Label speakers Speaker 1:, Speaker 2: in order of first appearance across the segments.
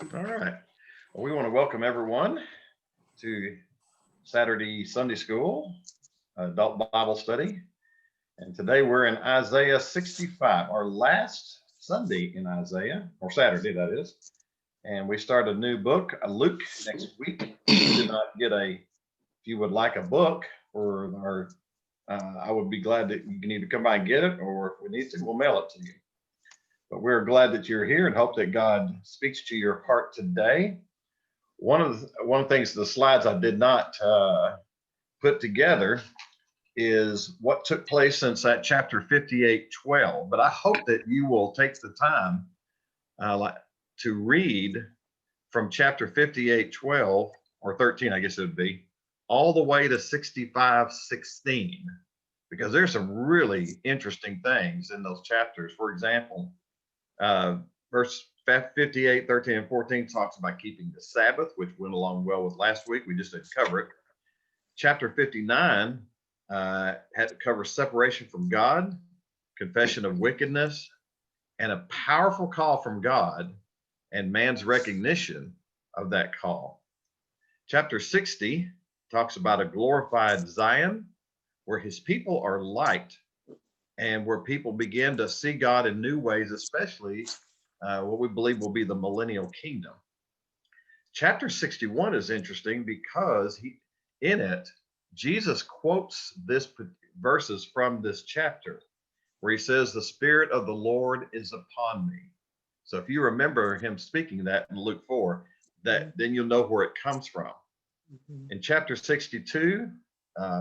Speaker 1: All right. Well, we want to welcome everyone to Saturday Sunday School, Adult Bible Study. And today we're in Isaiah 65, our last Sunday in Isaiah, or Saturday, that is. And we start a new book, Luke, next week. If you did not get if you would like a book for our, I would be glad that you can either come by and get it, or if we need to, we'll mail it to you. But we're glad that you're here and hope that God speaks to your heart today. One of the things, the slides I did not put together is what took place since that chapter 58:12. But I hope that you will take the time to read from chapter 58:12 or 13, I guess it would be, all the way to 65:16, because there's some really interesting things in those chapters. For example, verse 58, 13, and 14 talks about keeping the Sabbath, which went along well with last week. We just didn't cover it. Chapter 59 had to cover separation from God, confession of wickedness, and a powerful call from God and man's recognition of that call. Chapter 60 talks about a glorified Zion, where his people are light and where people begin to see God in new ways, especially what we believe will be the millennial kingdom. Chapter 61 is interesting because in it, Jesus quotes verses from this chapter where he says, "The Spirit of the Lord is upon me." So if you remember him speaking that in Luke 4, then you'll know where it comes from. In chapter 62,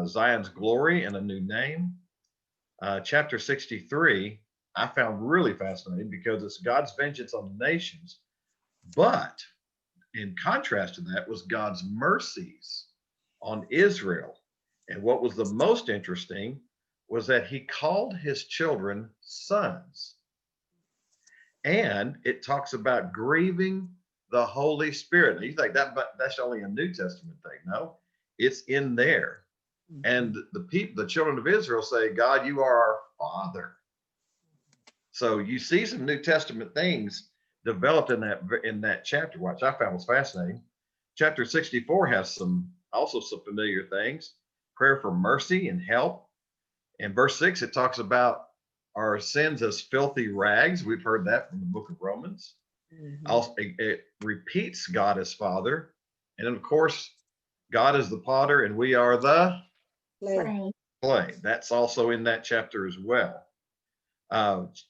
Speaker 1: Zion's glory and a new name. Chapter 63, I found really fascinating because it's God's vengeance on the nations. But in contrast to that was God's mercies on Israel. And what was the most interesting was that he called his children sons. And it talks about grieving the Holy Spirit. Now you think that's only a New Testament thing. No, it's in there. And the children of Israel say, "God, you are our Father." So you see some New Testament things developed in that chapter, which I found was fascinating. Chapter 64 has also some familiar things: prayer for mercy and help. In verse 6, it talks about our sins as filthy rags. We've heard that from the book of Romans. Also, it repeats God as Father, and then of course, God is the potter, and we are the clay. That's also in that chapter as well.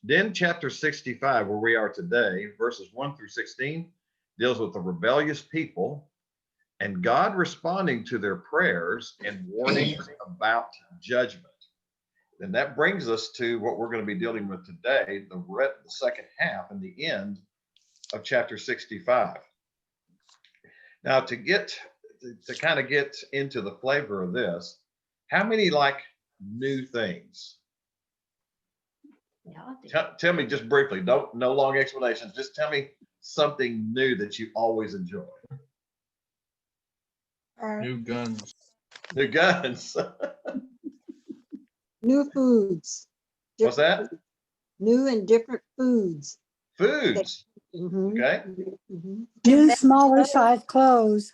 Speaker 1: Then chapter 65, where we are today, verses 1 through 16, deals with the rebellious people and God responding to their prayers and warnings about judgment. And that brings us to what we're going to be dealing with today, the second half and the end of chapter 65. Now, to kind of get into the flavor of this, how many like new things? Yeah, tell me just briefly, no long explanations. Just tell me something new that you always enjoy.
Speaker 2: New guns.
Speaker 1: New guns.
Speaker 3: New foods.
Speaker 1: What's that?
Speaker 3: New and different foods.
Speaker 1: Foods. Okay.
Speaker 4: New smaller size clothes.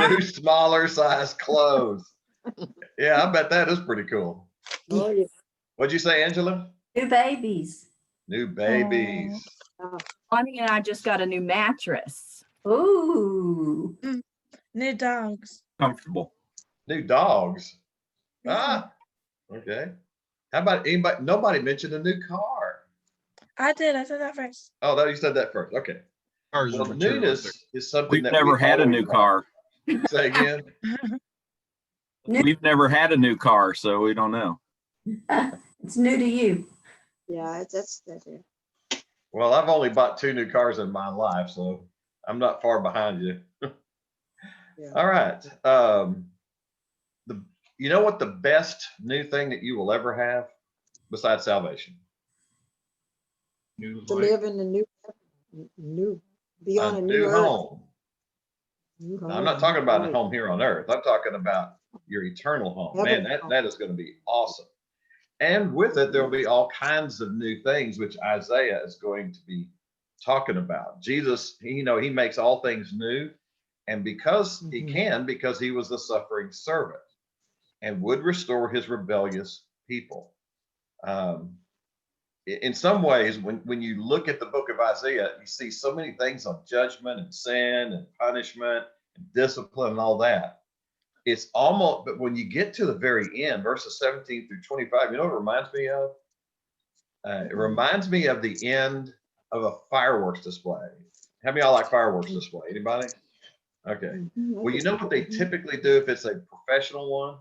Speaker 1: New smaller size clothes. Yeah, I bet that is pretty cool.
Speaker 3: Oh, yeah.
Speaker 1: What'd you say, Angela?
Speaker 5: New babies.
Speaker 1: New babies.
Speaker 6: Bonnie and I just got a new mattress.
Speaker 5: Ooh.
Speaker 2: New dogs.
Speaker 7: Comfortable.
Speaker 1: New dogs. Ah, okay. How about anybody? Nobody mentioned a new car.
Speaker 2: I said that first.
Speaker 1: Oh, you said that first. Okay. Well, newness is something
Speaker 7: We've
Speaker 1: that
Speaker 7: never had a new car.
Speaker 1: Say again.
Speaker 7: We've never had a new car, so we don't know.
Speaker 5: It's new to you.
Speaker 3: Yeah, that's it.
Speaker 1: Well, I've only bought 2 new cars in my life, so I'm not far behind you. Yeah. All right. You know what the best new thing that you will ever have besides salvation?
Speaker 3: To live in the be on a new
Speaker 1: home.
Speaker 3: New home.
Speaker 1: Now, I'm not talking about a home here on earth. I'm talking about your eternal home. Man, that is going to be awesome. And with it, there will be all kinds of new things, which Isaiah is going to be talking about. Jesus, he makes all things new. And because he
Speaker 3: Mhm.
Speaker 1: can, because he was the suffering servant and would restore his rebellious people. In some ways, when you look at the book of Isaiah, you see so many things on judgment and sin and punishment and discipline and all that. It's almost, but when you get to the very end, verses 17 through 25, you know what it reminds me of? It reminds me of the end of a fireworks display. How many of y'all like fireworks display? Anybody? Okay.
Speaker 3: Mhm.
Speaker 1: Well, you know what they typically do if it's a professional one?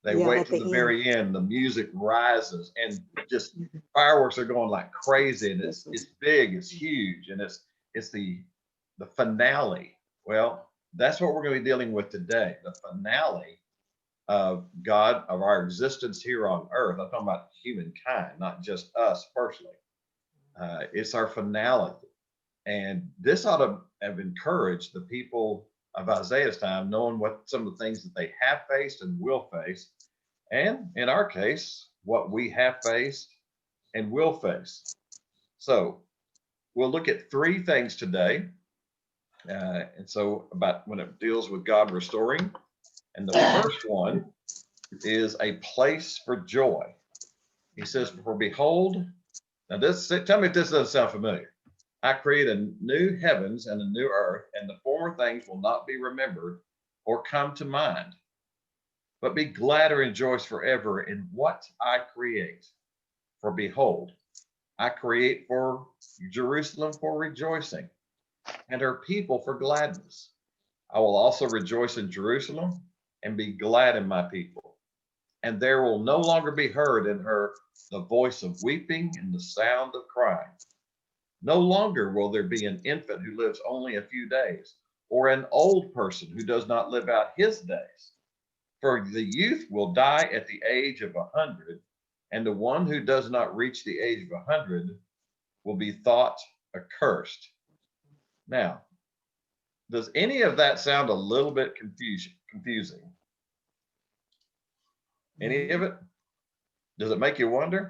Speaker 1: They
Speaker 3: Yeah,
Speaker 1: wait
Speaker 3: at
Speaker 1: till
Speaker 3: the
Speaker 1: the
Speaker 3: end.
Speaker 1: very end, the music rises and just
Speaker 3: Mhm.
Speaker 1: fireworks are going like crazy, and it's
Speaker 3: Yes.
Speaker 1: big, it's huge, and it's the finale. Well, that's what we're going to be dealing with today, the finale of God, of our existence here on earth. I'm talking about humankind, not just us personally. It's our finale. And this ought to have encouraged the people of Isaiah's time, knowing what some of the things that they have faced and will face. And in our case, what we have faced and will face. So we'll look at three things today. And so about when it deals with God restoring. And the first one is a place for joy. He says, for behold, now tell me if this doesn't sound familiar. I create a new heavens and a new earth, and the former things will not be remembered or come to mind. But be glad or rejoice forever in what I create. For behold, I create for Jerusalem for rejoicing, and her people for gladness. I will also rejoice in Jerusalem and be glad in my people. And there will no longer be heard in her the voice of weeping and the sound of crying. No longer will there be an infant who lives only a few days, or an old person who does not live out his days. For the youth will die at the age of 100, and the one who does not reach the age of 100 will be thought accursed. Now, does any of that sound a little bit confusing? Any of it? Does it make you wonder?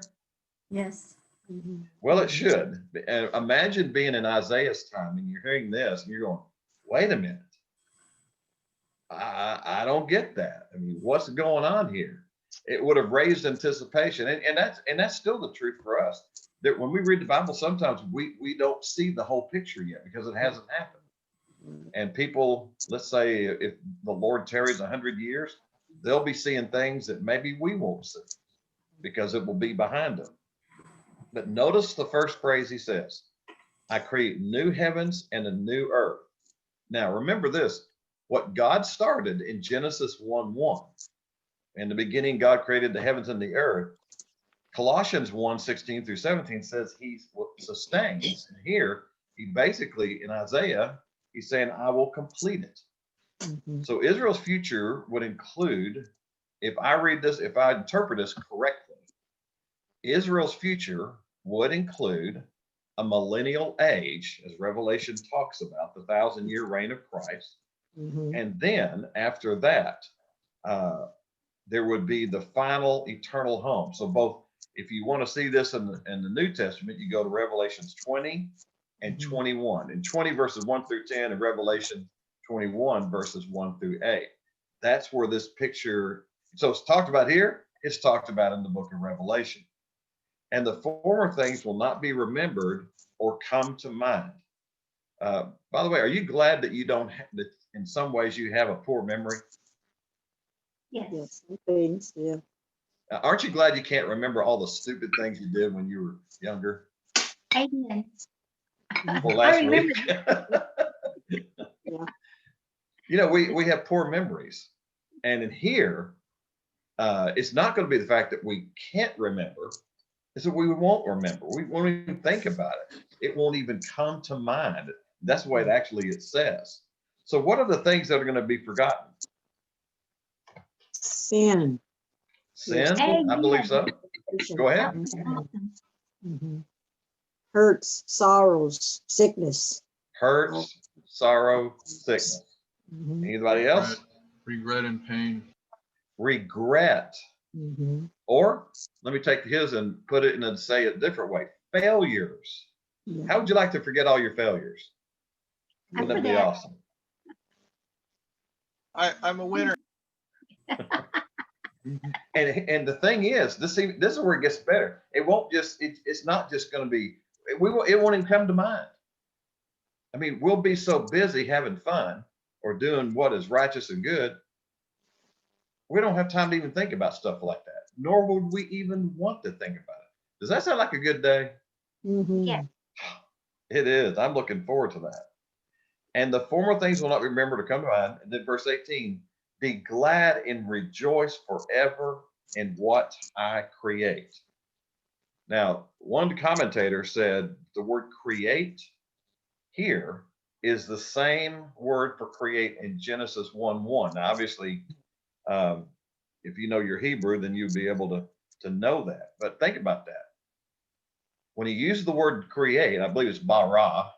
Speaker 5: Yes.
Speaker 3: Mhm.
Speaker 1: Well, it should. And imagine being in Isaiah's time and you're hearing this and you're going, wait a minute. I don't get that. I mean, what's going on here? It would have raised anticipation. And that's still the truth for us. That when we read the Bible, sometimes we don't see the whole picture yet because it hasn't happened. And people, let's say if the Lord tarries 100 years, they'll be seeing things that maybe we won't see because it will be behind them. But notice the first phrase he says, I create new heavens and a new earth. Now, remember this, what God started in Genesis 1:1. In the beginning, God created the heavens and the earth. Colossians 1:16 through 17 says he sustains. And here, he basically, in Isaiah, he's saying, I will complete it.
Speaker 3: Mhm.
Speaker 1: So Israel's future would include, if I read this, if I interpret this correctly, Israel's future would include a millennial age, as Revelation talks about, the 1,000-year reign of Christ.
Speaker 3: Mhm.
Speaker 1: And then after that, there would be the final eternal home. So both, if you want to see this in the New Testament, you go to Revelations 20 and 21, and 20 verses 1 through 10, and Revelation 21 verses 1 through 8. That's where this picture, so it's talked about here, it's talked about in the book of Revelation. And the former things will not be remembered or come to mind. By the way, are you glad that you don't, that in some ways you have a poor memory?
Speaker 5: Yes.
Speaker 3: Yes, some things, yeah.
Speaker 1: Aren't you glad you can't remember all the stupid things you did when you were younger
Speaker 5: Amen.
Speaker 1: or
Speaker 5: I
Speaker 1: last
Speaker 5: remember
Speaker 1: week?
Speaker 3: Yeah.
Speaker 1: You know, we have poor memories. And in here, it's not going to be the fact that we can't remember, it's that we won't remember. We won't even think about it. It won't even come to mind. That's the way it says. So what are the things that are going to be forgotten?
Speaker 3: Sin.
Speaker 1: Sin,
Speaker 5: Amen.
Speaker 1: I believe so. Go ahead.
Speaker 5: That was awesome.
Speaker 3: Mhm. Hurts, sorrows, sickness.
Speaker 1: Hurts, sorrow, sickness.
Speaker 3: Mhm.
Speaker 1: Anybody else?
Speaker 2: Regret and pain.
Speaker 1: Regret.
Speaker 3: Mhm.
Speaker 1: Or let me take his and put it in and say it a different way. Failures.
Speaker 3: Yeah.
Speaker 1: How would you like to forget all your failures?
Speaker 5: I
Speaker 1: Wouldn't that be
Speaker 5: forget.
Speaker 1: awesome?
Speaker 2: I'm a winner.
Speaker 1: And the thing is, this is where it gets better. It won't just it's not just going to be it won't even come to mind. I mean, we'll be so busy having fun or doing what is righteous and good, we don't have time to even think about stuff like that. Nor would we even want to think about it. Does that sound like a good day?
Speaker 3: Mhm.
Speaker 5: Yeah.
Speaker 1: It is. I'm looking forward to that. And the former things will not remember to come to mind. And then verse 18, be glad and rejoice forever in what I create. Now, one commentator said the word create here is the same word for create in Genesis 1:1. Now, obviously, if you know your Hebrew, then you'd be able to know that. But think about that. When he used the word create, I believe it's bara,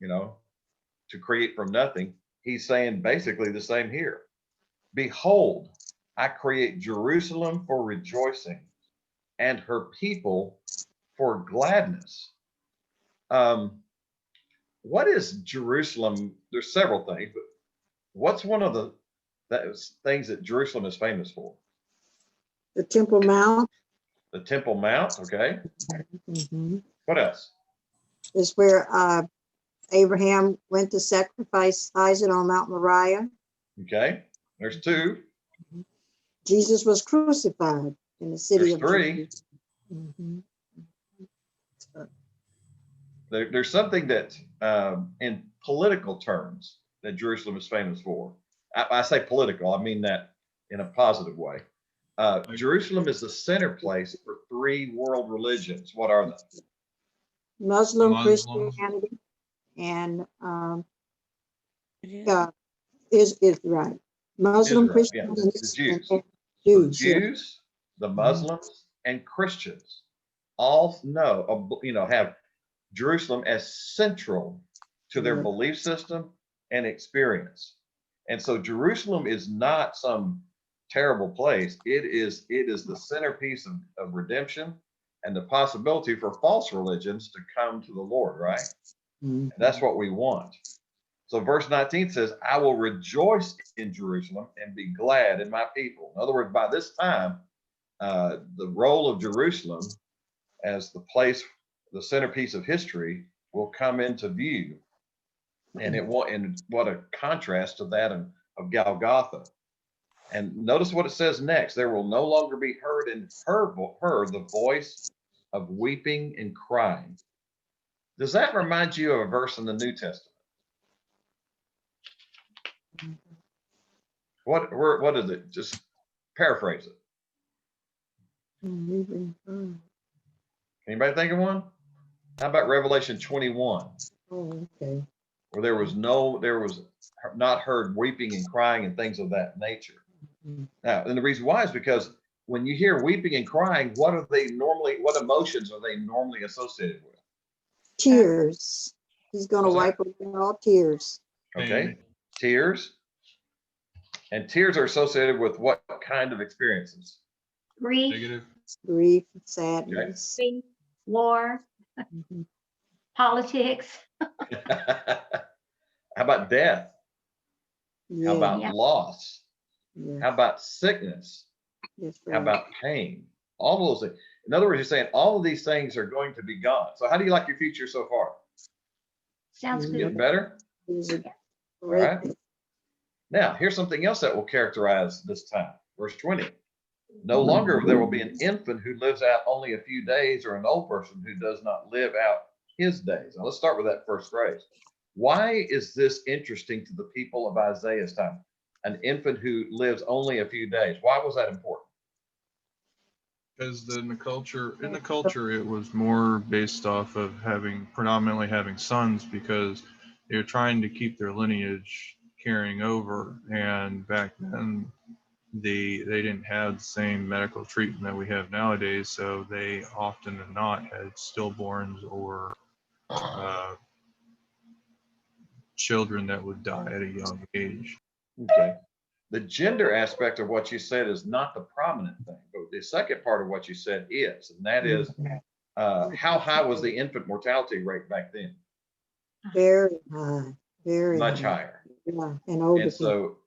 Speaker 1: to create from nothing, he's saying basically the same here. Behold, I create Jerusalem for rejoicing and her people for gladness. What is Jerusalem? There's several things, but what's one of the things that Jerusalem is famous for?
Speaker 3: The Temple Mount
Speaker 1: The Temple Mount, okay. What else?
Speaker 3: is where Abraham went to sacrifice Isaac on Mount Moriah.
Speaker 1: Okay, there's two.
Speaker 3: Jesus was crucified in the city
Speaker 1: There's
Speaker 3: of
Speaker 1: three.
Speaker 3: Jerusalem.
Speaker 1: There's something that, in political terms, that Jerusalem is famous for. I say political, I mean that in a positive way. Jerusalem is the center place for three world religions. What are they?
Speaker 3: Muslim,
Speaker 2: Muslims.
Speaker 3: Christianity, and is right. Muslim,
Speaker 1: Israel, yeah,
Speaker 3: Christianity,
Speaker 1: the Jews.
Speaker 3: and
Speaker 1: The
Speaker 3: Jews. Yeah.
Speaker 1: Jews, the Muslims, and Christians all have Jerusalem as central to their
Speaker 3: Yeah.
Speaker 1: belief system and experience. And so Jerusalem is not some terrible place. It is the centerpiece of redemption and the possibility for false religions to come to the Lord, right?
Speaker 3: Mhm.
Speaker 1: And that's what we want. So verse 19 says, I will rejoice in Jerusalem and be glad in my people. In other words, by this time, the role of Jerusalem as the centerpiece of history will come into view. And what a contrast to that of Golgotha. And notice what it says next. There will no longer be heard in her the voice of weeping and crying. Does that remind you of a verse in the New Testament? What is it? Just paraphrase it. Anybody think of one? How about Revelation 21,
Speaker 3: Oh, okay.
Speaker 1: where there was not heard weeping and crying and things of that nature. Now, and the reason why is because when you hear weeping and crying, what emotions are they normally associated with?
Speaker 3: Tears. He's going to
Speaker 1: What's that?
Speaker 3: wipe away all tears.
Speaker 1: Okay, tears. And tears are associated with what kind of experiences?
Speaker 5: Grief,
Speaker 2: Negative.
Speaker 3: Grief, sadness.
Speaker 5: war,
Speaker 3: Mhm.
Speaker 5: politics.
Speaker 1: How about death?
Speaker 3: Yeah.
Speaker 1: How about
Speaker 5: Yeah.
Speaker 1: loss?
Speaker 3: Yeah.
Speaker 1: How about sickness?
Speaker 3: That's
Speaker 1: How
Speaker 3: right.
Speaker 1: about pain? All those things. In other words, you're saying all of these things are going to be gone. So how do you like your future so far?
Speaker 5: Sounds
Speaker 3: Mhm.
Speaker 1: Getting
Speaker 5: good.
Speaker 1: better?
Speaker 3: He's a
Speaker 1: All
Speaker 3: great
Speaker 1: right. Now, here's something else that will characterize this time. Verse 20. No longer there will be an infant who lives out only a few days or an old person who does not live out his days. Now, let's start with that first phrase. Why is this interesting to the people of Isaiah's time? An infant who lives only a few days. Why was that important?
Speaker 2: Because in the culture, it was more based off of predominantly having sons, because they were trying to keep their lineage carrying over. And back then, they didn't have the same medical treatment that we have nowadays, so they often than not had stillborns or children that would die at a young age.
Speaker 1: Okay. The gender aspect of what you said is not the prominent thing, but the second part of what you said is, and that is how high was the infant mortality rate back then?
Speaker 3: Very high, very
Speaker 1: Much
Speaker 3: high.
Speaker 1: higher.
Speaker 3: Yeah, and older
Speaker 1: And
Speaker 3: people.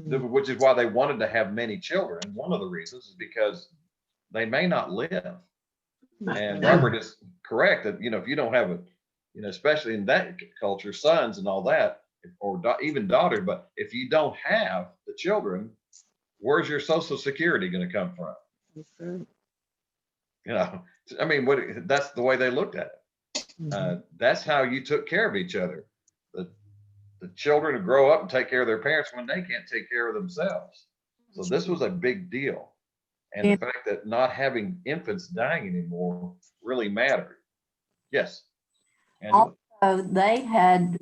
Speaker 1: so, which is why they wanted to have many children. And one of the reasons is because they may not live. And Robert is correct that, you know, if you don't have a, you know, especially in that culture, sons and all that, or even daughters, but if you don't have the children, where's your Social Security going to come from?
Speaker 3: Okay.
Speaker 1: You know, I mean, that's the way they looked at it. That's how you took care of each other. The children to grow up and take care of their parents when they can't take care of themselves. So this was a big deal. And the fact that not having infants dying anymore really mattered. Yes. Angela?
Speaker 8: Also, they had,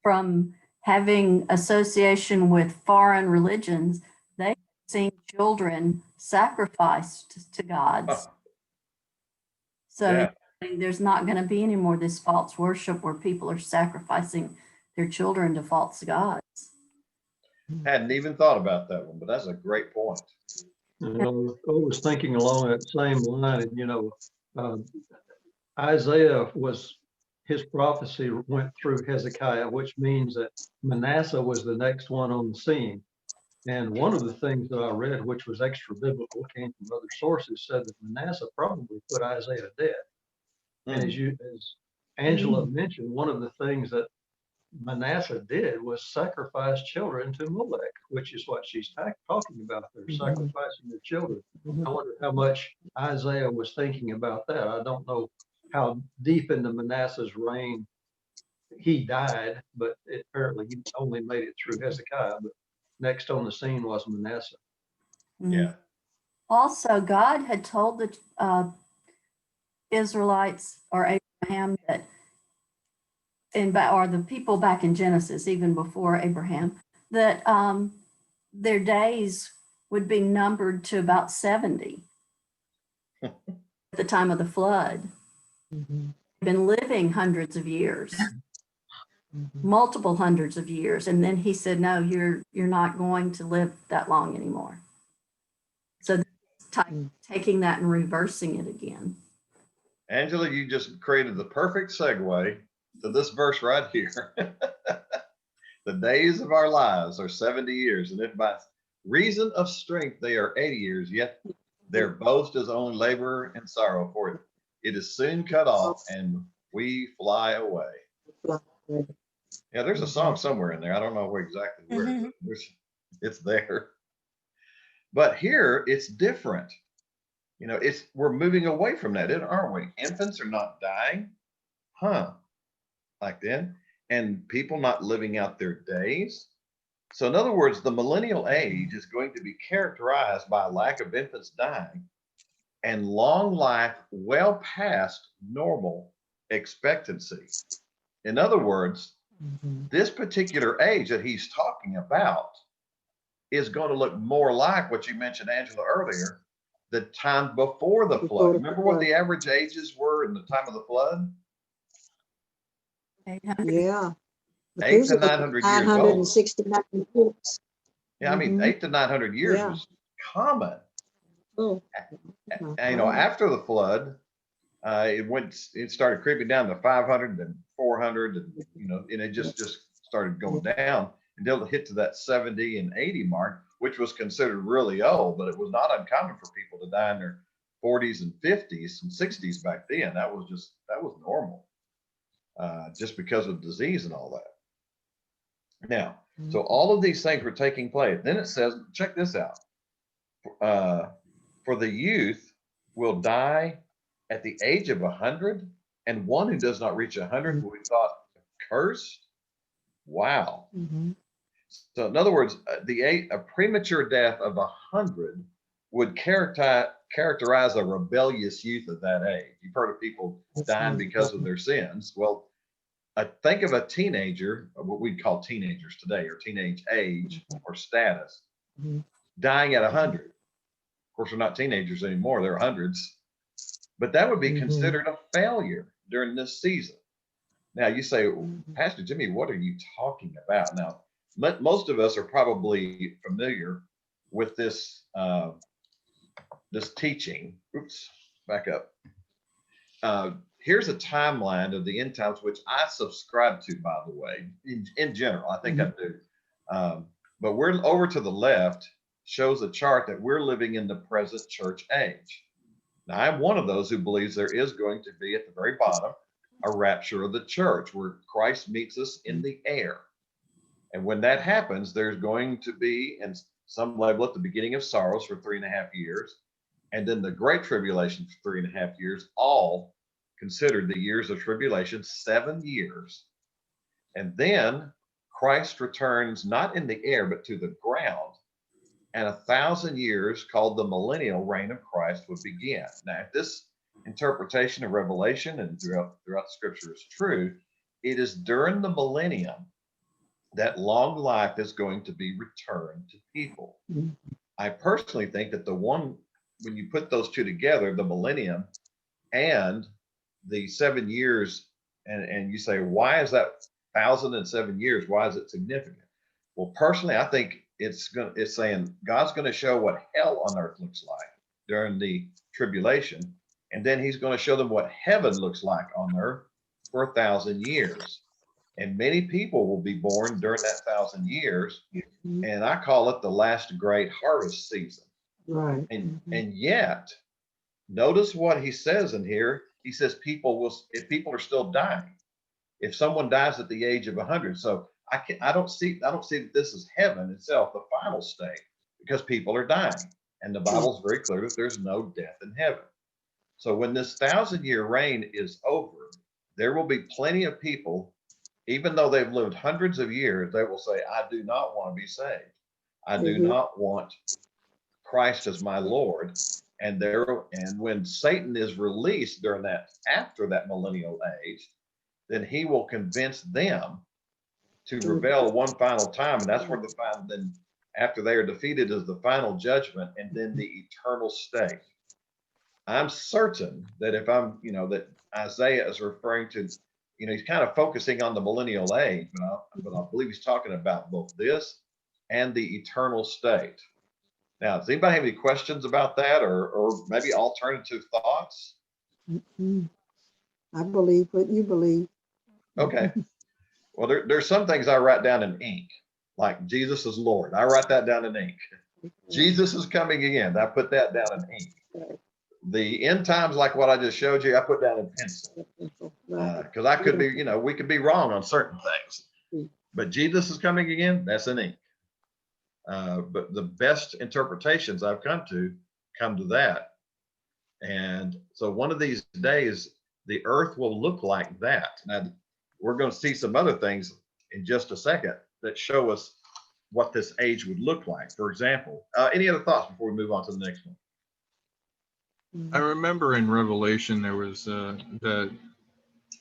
Speaker 8: from having association with foreign religions, they had seen children sacrificed to gods.
Speaker 1: Oh,
Speaker 8: So
Speaker 1: yeah.
Speaker 8: there's not going to be any more this false worship where people are sacrificing their children to false gods.
Speaker 1: Hadn't even thought about that one, but that's a great point.
Speaker 9: And I was thinking along that same line, and you know, Isaiah his prophecy went through Hezekiah, which means that Manasseh was the next one on the scene. And one of the things that I read, which was extra biblical, came from other sources, said that Manasseh probably put Isaiah to death. And as Angela mentioned, one of the things that Manasseh did was sacrifice children to Molech, which is what she's talking about. They're sacrificing their children. I wonder how much Isaiah was thinking about that. I don't know how deep into Manasseh's reign he died, but apparently he only made it through Hezekiah. But next on the scene was Manasseh.
Speaker 1: Yeah.
Speaker 8: Also, God had told the Israelites or Abraham that, or the people back in Genesis, even before Abraham, that their days would be numbered to about 70 at the time of the flood. They've been living hundreds of years, multiple hundreds of years. And then he said, no, you're not going to live that long anymore. So taking that and reversing it again.
Speaker 1: Angela, you just created the perfect segue to this verse right here. The days of our lives are 70 years, and if by reason of strength they are 80 years, yet their boast is only labor and sorrow, for it is soon cut off, and we fly away. Yeah, there's a song somewhere in there. I don't know exactly where. But it's there. But here it's different. You know, we're moving away from that, aren't we? Infants are not dying, like then, and people not living out their days. So in other words, the millennial age is going to be characterized by a lack of infants dying and long life well past normal expectancy. In other words, this particular age that he's talking about is going to look more like what you mentioned, Angela, earlier, the time before the flood. Remember what the average ages were in the time of the flood?
Speaker 8: 800.
Speaker 3: Yeah.
Speaker 1: 800 to 900 years old.
Speaker 3: 969 years.
Speaker 1: Yeah, I mean, 800 to 900 years was common.
Speaker 3: Oh.
Speaker 1: And, you know, after the flood, it started creeping down to 500 and 400, and you know, and it just started going down until it hit to that 70 and 80 mark, which was considered really old, but it was not uncommon for people to die in their 40s and 50s and 60s back then. That was normal, just because of disease and all that. Now, so all of these things were taking place. Then it says, check this out. For the youth will die at the age of 100, and one who does not reach 100 will be thought cursed. Wow. So in other words, a premature death of 100 would characterize a rebellious youth of that age. You've heard of people dying because of their sins. Well, think of a teenager, what we call teenagers today, or teenage age or status, dying at 100. Of course, they're not teenagers anymore, they're hundreds. But that would be considered a failure during this season. Now you say, Pastor Jimmy, what are you talking about? Now, most of us are probably familiar with this, this teaching. Oops, back up. here's a timeline of the end times, which I subscribe to, by the way, in general. I think I do. But we're over to the left, shows a chart that we're living in the present church age. Now, I'm one of those who believes there is going to be at the very bottom a rapture of the church where Christ meets us in the air. And when that happens, there's going to be, and some label at the beginning of sorrows for 3.5 years, and then the great tribulation for 3.5 years, all considered the years of tribulation, 7 years. And then Christ returns not in the air, but to the ground. And 1,000 years, called the millennial reign of Christ, would begin. Now, if this interpretation of Revelation and throughout the scripture is true, it is during the millennium that long life is going to be returned to people. I personally think that when you put those two together, the millennium and the 7 years, and you say, why is that 1,007 years? Why is it significant? Well, personally, I think it's saying God's going to show what hell on earth looks like during the tribulation, and then he's going to show them what heaven looks like on earth for 1,000 years. And many people will be born during that 1,000 years. And I call it the last great harvest season.
Speaker 3: Right.
Speaker 1: And yet, notice what he says in here. He says if people are still dying, if someone dies at the age of 100. So I don't see that this is heaven itself, the final state, because people are dying. And the Bible is very clear that there's no death in heaven. So when this 1,000-year reign is over, there will be plenty of people, even though they've lived hundreds of years, they will say, I do not want to be saved. I do not want Christ as my Lord. And when Satan is released after that millennial age, then he will convince them to rebel one final time. And that's where then after they are defeated is the final judgment and then the eternal state. I'm certain that that Isaiah is referring to, he's kind of focusing on the millennial age, but I believe he's talking about both this and the eternal state. Now, does anybody have any questions about that or maybe alternative thoughts?
Speaker 3: I believe what you believe.
Speaker 1: Okay. Well, there's some things I write down in ink, like Jesus is Lord. I write that down in ink. Jesus is coming again. I put that down in ink. The end times, like what I just showed you, I put down in pencil. Because I could be, we could be wrong on certain things. But Jesus is coming again, that's in ink. But the best interpretations I've come to that. And so one of these days, the earth will look like that. Now, we're going to see some other things in just a second that show us what this age would look like. For example, any other thoughts before we move on to the next one?
Speaker 2: I remember in Revelation there was that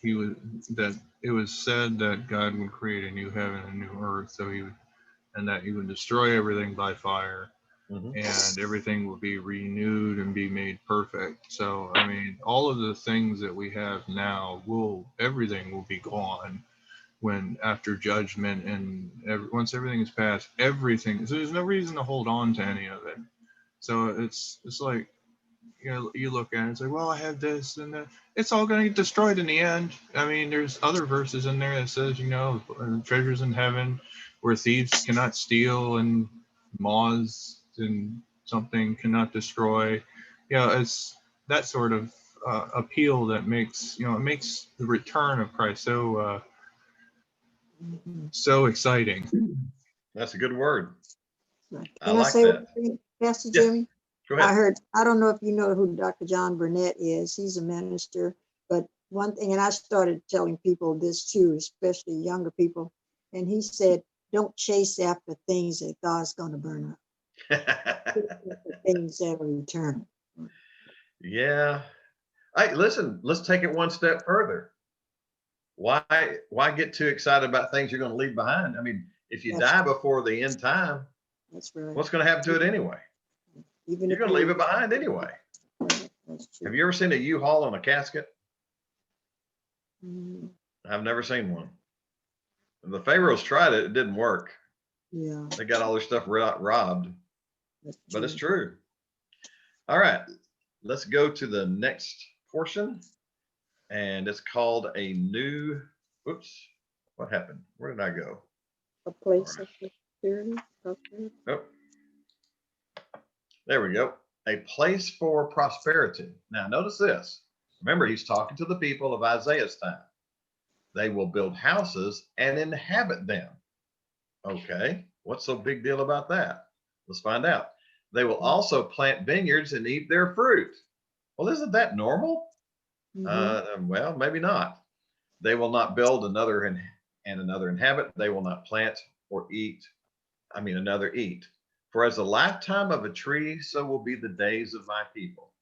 Speaker 2: it was said that God would create a new heaven and a new earth, and that he would destroy everything by fire, and everything will be renewed and be made perfect. So, I mean, all of the things that we have now everything will be gone after judgment, and once everything is passed, everything. So there's no reason to hold on to any of it. So it's like, you look at it, it's like, well, I have this and that. It's all going to get destroyed in the end. I mean, there's other verses in there that says, treasures in heaven where thieves cannot steal and moths and something cannot destroy. It's that sort of appeal that makes, it makes the return of Christ so exciting.
Speaker 1: That's a good word.
Speaker 3: Can
Speaker 1: I like
Speaker 3: say
Speaker 1: that.
Speaker 3: one thing, Pastor
Speaker 1: Yeah.
Speaker 3: Jimmy?
Speaker 1: Go ahead.
Speaker 3: I don't know if you know who Dr. John Burnett is. He's a minister. But one thing, and I started telling people this too, especially younger people, and he said, don't chase after things that God's going to burn up. Things that are eternal.
Speaker 1: Yeah. Hey, listen, let's take it one step further. Why get too excited about things you're going to leave behind? I mean, if you die before the end time,
Speaker 3: that's right.
Speaker 1: What's going to happen to it anyway?
Speaker 3: Even
Speaker 1: You're going to leave it behind anyway.
Speaker 3: That's true.
Speaker 1: Have you ever seen a U-Haul on a casket?
Speaker 3: Mhm.
Speaker 1: I've never seen one. The Pharaohs tried it. It didn't work.
Speaker 3: Yeah.
Speaker 1: They got all their stuff robbed. But it's true. All right. Let's go to the next portion. and it's called a new, whoops, what happened? Where did I go?
Speaker 3: A place of security. Okay.
Speaker 1: Oh, there we go. A place for prosperity. Now, notice this. Remember, he's talking to the people of Isaiah's time. They will build houses and inhabit them. Okay, what's so big deal about that? Let's find out. They will also plant vineyards and eat their fruit. Well, isn't that normal? Well, maybe not. They will not build another and another inhabit. They will not plant or eat. Another eat. For as the lifetime of a tree, so will be the days of my people.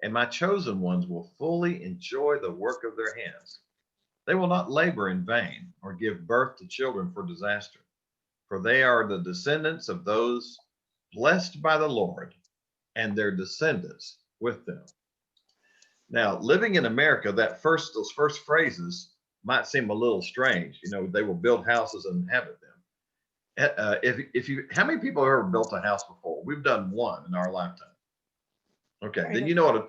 Speaker 1: And my chosen ones will fully enjoy the work of their hands. They will not labor in vain or give birth to children for disaster. For they are the descendants of those blessed by the Lord, and their descendants with them. Now, living in America, those first phrases might seem a little strange. They will build houses and inhabit them. How many people have ever built a house before? We've done one in our lifetime. Okay, then you don't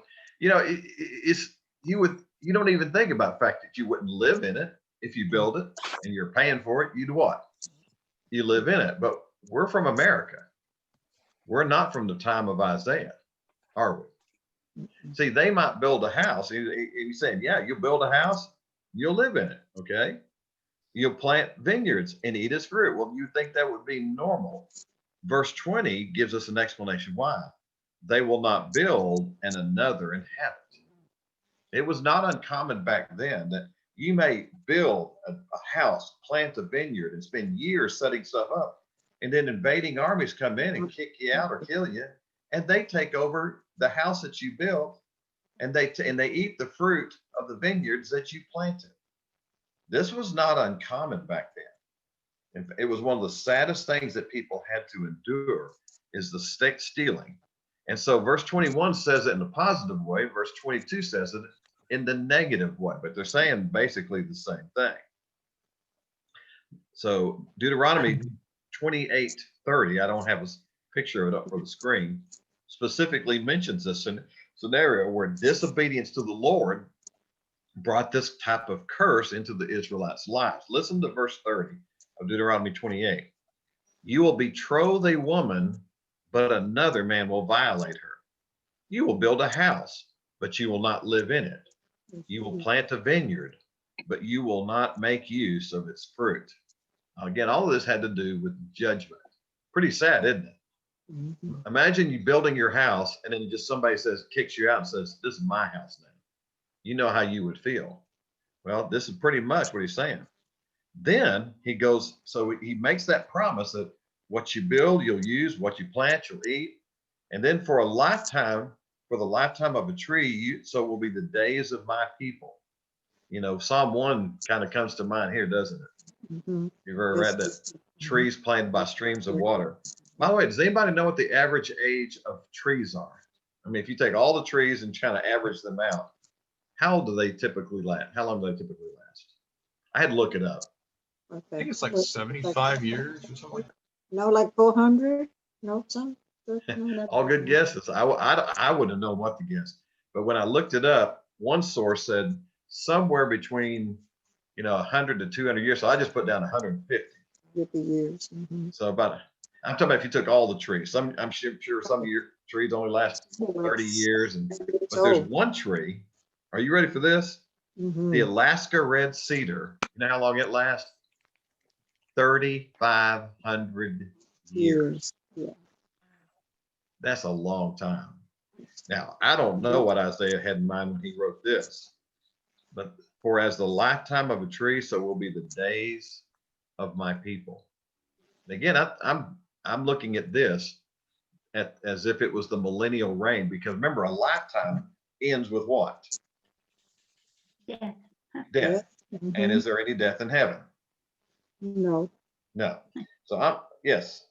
Speaker 1: even think about the fact that you wouldn't live in it if you build it and you're paying for it. You'd what? You live in it. But we're from America. We're not from the time of Isaiah, are we? See, they might build a house. He's saying, yeah, you build a house, you'll live in it. Okay. You'll plant vineyards and eat its fruit. Well, you think that would be normal. Verse 20 gives us an explanation why. They will not build and another inhabit. It was not uncommon back then that you may build a house, plant a vineyard, and spend years setting stuff up. And then invading armies come in and kick you out or kill you. And they take over the house that you built, and they eat the fruit of the vineyards that you planted. This was not uncommon back then. It was one of the saddest things that people had to endure is the stealing. And so verse 21 says it in a positive way. Verse 22 says it in the negative way, but they're saying basically the same thing. So Deuteronomy 28:30, I don't have a picture of it up for the screen, specifically mentions this scenario where disobedience to the Lord brought this type of curse into the Israelites' lives. Listen to verse 30 of Deuteronomy 28. You will betroth a woman, but another man will violate her. You will build a house, but you will not live in it. You will plant a vineyard, but you will not make use of its fruit. Again, all of this had to do with judgment. Pretty sad, isn't it? Imagine you building your house and then just somebody kicks you out and says, this is my house now. You know how you would feel. Well, this is pretty much what he's saying. Then he goes, so he makes that promise that what you build, you'll use, what you plant, you'll eat. And then for the lifetime of a tree, so will be the days of my people. Psalm 1 kind of comes to mind here, doesn't it? You've ever read that trees planted by streams of water? By the way, does anybody know what the average age of trees are? If you take all the trees and kind of average them out, how old do they typically last? How long do they typically last? I had to look it up.
Speaker 2: I think it's like 75 years or something.
Speaker 3: No, like 400? No, some.
Speaker 1: All good guesses. I wouldn't have known what to guess. But when I looked it up, one source said somewhere between 100 to 200 years. So I just put down 150.
Speaker 3: 50 years.
Speaker 1: So I'm talking about if you took all the trees. I'm sure some of your trees only last 30 years. But there's one tree. Are you ready for this? The Alaska red cedar. You know how long it lasts? 3,500 years.
Speaker 3: Yeah.
Speaker 1: That's a long time. Now, I don't know what Isaiah had in mind when he wrote this, but for as the lifetime of a tree, so will be the days of my people. And again, I'm looking at this as if it was the millennial reign, because remember, a lifetime ends with what?
Speaker 5: Death.
Speaker 1: Death. And is there any death in heaven?
Speaker 3: No.
Speaker 1: No. So yes.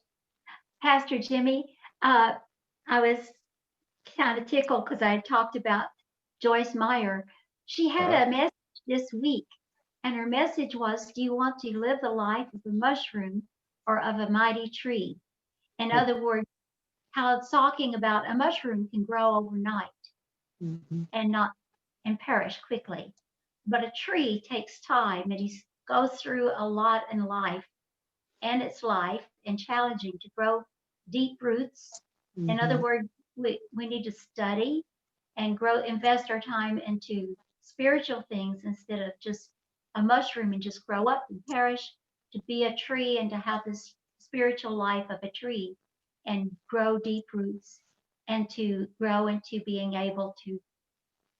Speaker 5: Pastor Jimmy, I was kind of tickled because I had talked about Joyce Meyer. She had a message this week, and her message was, do you want to live the life of a mushroom or of a mighty tree? In other words, how it's talking about a mushroom can grow overnight and perish quickly. but a tree takes time, and he goes through a lot in life, and it's life and challenging to grow deep roots. In other words, we need to study and grow, invest our time into spiritual things instead of just a mushroom and just grow up and perish, to be a tree and to have this spiritual life of a tree and grow deep roots and to grow into being able to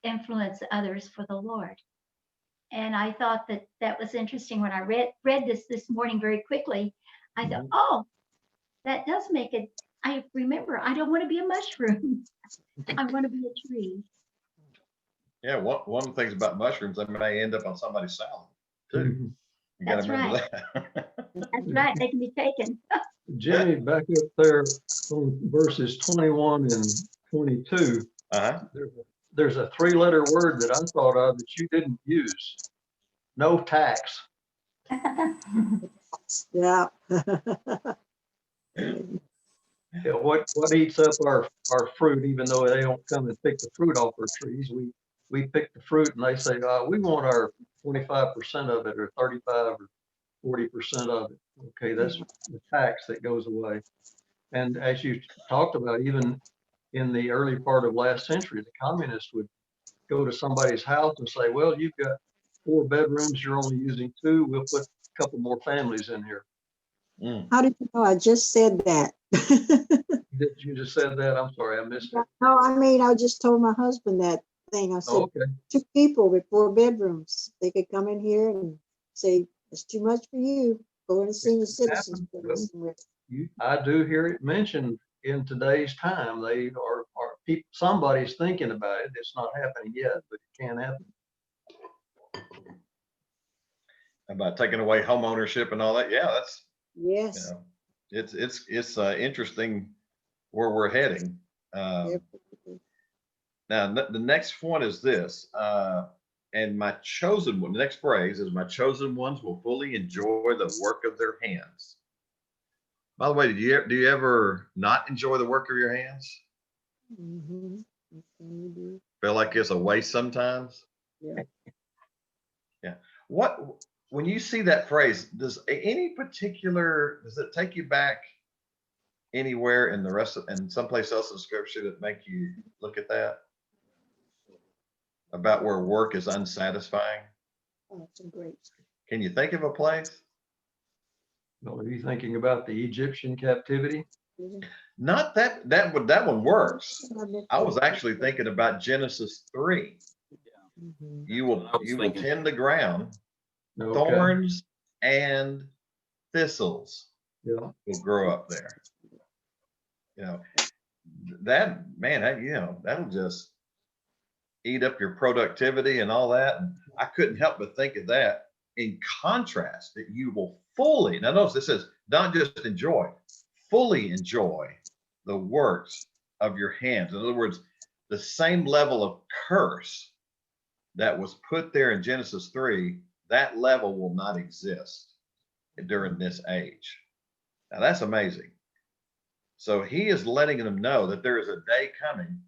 Speaker 5: influence others for the Lord. And I thought that that was interesting when I read this morning very quickly. I thought, oh, that does make it. I remember I don't want to be a mushroom. I want to be a tree.
Speaker 1: Yeah, one of the things about mushrooms, they may end up on somebody's salad too. You gotta
Speaker 5: That's
Speaker 1: remember
Speaker 5: right.
Speaker 1: that.
Speaker 5: That's right. They can be taken.
Speaker 9: Jimmy, back up there on verses 21 and 22,
Speaker 1: Uh-huh.
Speaker 9: there's a three-letter word that I thought of that you didn't use. No tax.
Speaker 3: Yeah.
Speaker 9: Yeah, what eats up our fruit, even though they don't come and pick the fruit off our trees, we pick the fruit and they say, we want our 25% of it or 35 or 40% of it. Okay, that's the tax that goes away. And as you talked about, even in the early part of last century, the communists would go to somebody's house and say, well, you've got 4 bedrooms, you're only using 2, we'll put a couple more families in here.
Speaker 3: How did you know I just said that?
Speaker 9: You just said that? I'm sorry, I missed it.
Speaker 3: No, I mean, I just told my husband that thing. I said,
Speaker 9: Okay.
Speaker 3: 2 people with 4 bedrooms. They could come in here and say, it's too much for you. Go in a senior citizens.
Speaker 9: I do hear it mentioned in today's time. They are people, somebody's thinking about it. It's not happening yet, but it can happen.
Speaker 1: About taking away home ownership and all that. Yeah, that's,
Speaker 3: Yes.
Speaker 1: you know, it's interesting where we're heading.
Speaker 3: Yep.
Speaker 1: Now, the next one is this, and my chosen one, the next phrase is, my chosen ones will fully enjoy the work of their hands. By the way, do you ever not enjoy the work of your hands?
Speaker 3: Mm-hmm.
Speaker 1: Feel like it's a waste sometimes?
Speaker 3: Yeah.
Speaker 1: Yeah. When you see that phrase, does it take you back anywhere in and someplace else in scripture that make you look at that? About where work is unsatisfying?
Speaker 3: Oh, it's great.
Speaker 1: Can you think of a place?
Speaker 9: Well, are you thinking about the Egyptian captivity?
Speaker 1: Not that one works. I was actually thinking about Genesis 3. You will tend the ground,
Speaker 9: Okay.
Speaker 1: thorns and thistles
Speaker 9: Yeah.
Speaker 1: will grow up there. You know, that'll just eat up your productivity and all that. And I couldn't help but think of that in contrast, that you will fully, now notice this says, not just enjoy, fully enjoy the works of your hands. In other words, the same level of curse that was put there in Genesis 3, that level will not exist during this age. Now that's amazing. So he is letting them know that there is a day coming,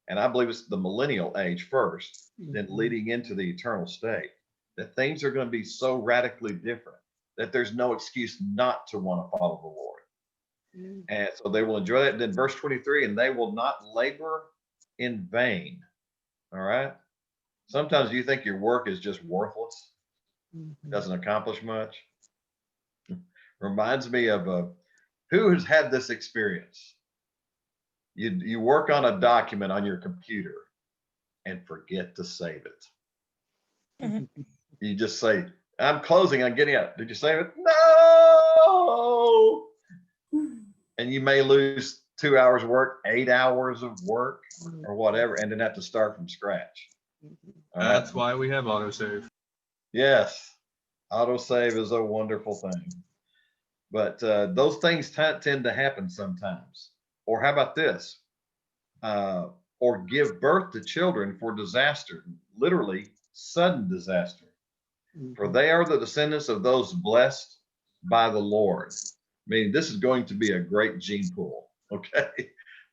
Speaker 1: and I believe it's the millennial age first, then leading into the eternal state, that things are going to be so radically different that there's no excuse not to want to follow the Lord. And so they will enjoy that. And then verse 23, and they will not labor in vain. All right. Sometimes you think your work is just worthless. It doesn't accomplish much. Reminds me of who has had this experience? You work on a document on your computer and forget to save it. You just say, I'm closing, I'm getting out. Did you save it? No. And you may lose 2 hours of work, 8 hours of work, or whatever, and then have to start from scratch.
Speaker 2: That's why we have autosave.
Speaker 1: Yes, autosave is a wonderful thing. But those things tend to happen sometimes. Or how about this? Or give birth to children for disaster, literally sudden disaster. For they are the descendants of those blessed by the Lord. I mean, this is going to be a great gene pool, okay?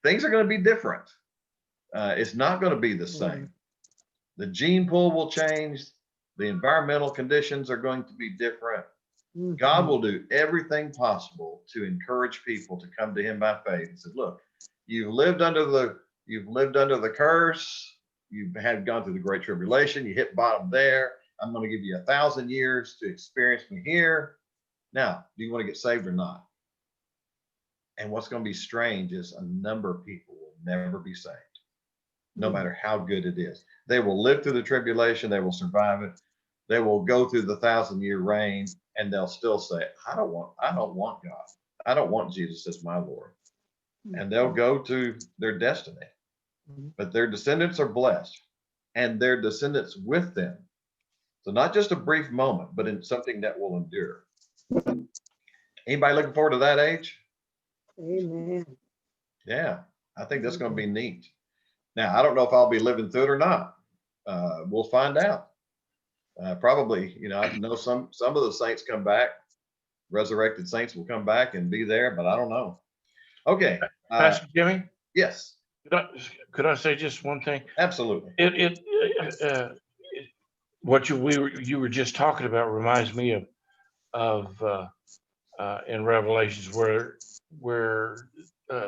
Speaker 1: Things are going to be different. It's not going to be the same. The gene pool will change. The environmental conditions are going to be different.
Speaker 3: Mhm.
Speaker 1: God will do everything possible to encourage people to come to him by faith. He said, look, you've lived under the curse. You had gone through the great tribulation. You hit bottom there. I'm going to give you 1,000 years to experience me here. Now, do you want to get saved or not? And what's going to be strange is a number of people will never be saved, no matter how good it is. They will live through the tribulation. They will survive it. They will go through the 1,000-year reign, and they'll still say, I don't want God. I don't want Jesus as my Lord. And they'll go to their destiny. But their descendants are blessed, and their descendants with them. So not just a brief moment, but in something that will endure. Anybody looking forward to that age?
Speaker 3: Amen.
Speaker 1: Yeah, I think that's going to be neat. Now, I don't know if I'll be living through it or not. We'll find out. Probably, I know some of the saints come back. Resurrected saints will come back and be there, but I don't know. Okay.
Speaker 10: Pastor Jimmy,
Speaker 1: Yes,
Speaker 10: could I say just one thing?
Speaker 1: absolutely.
Speaker 10: What you were just talking about reminds me of in Revelations where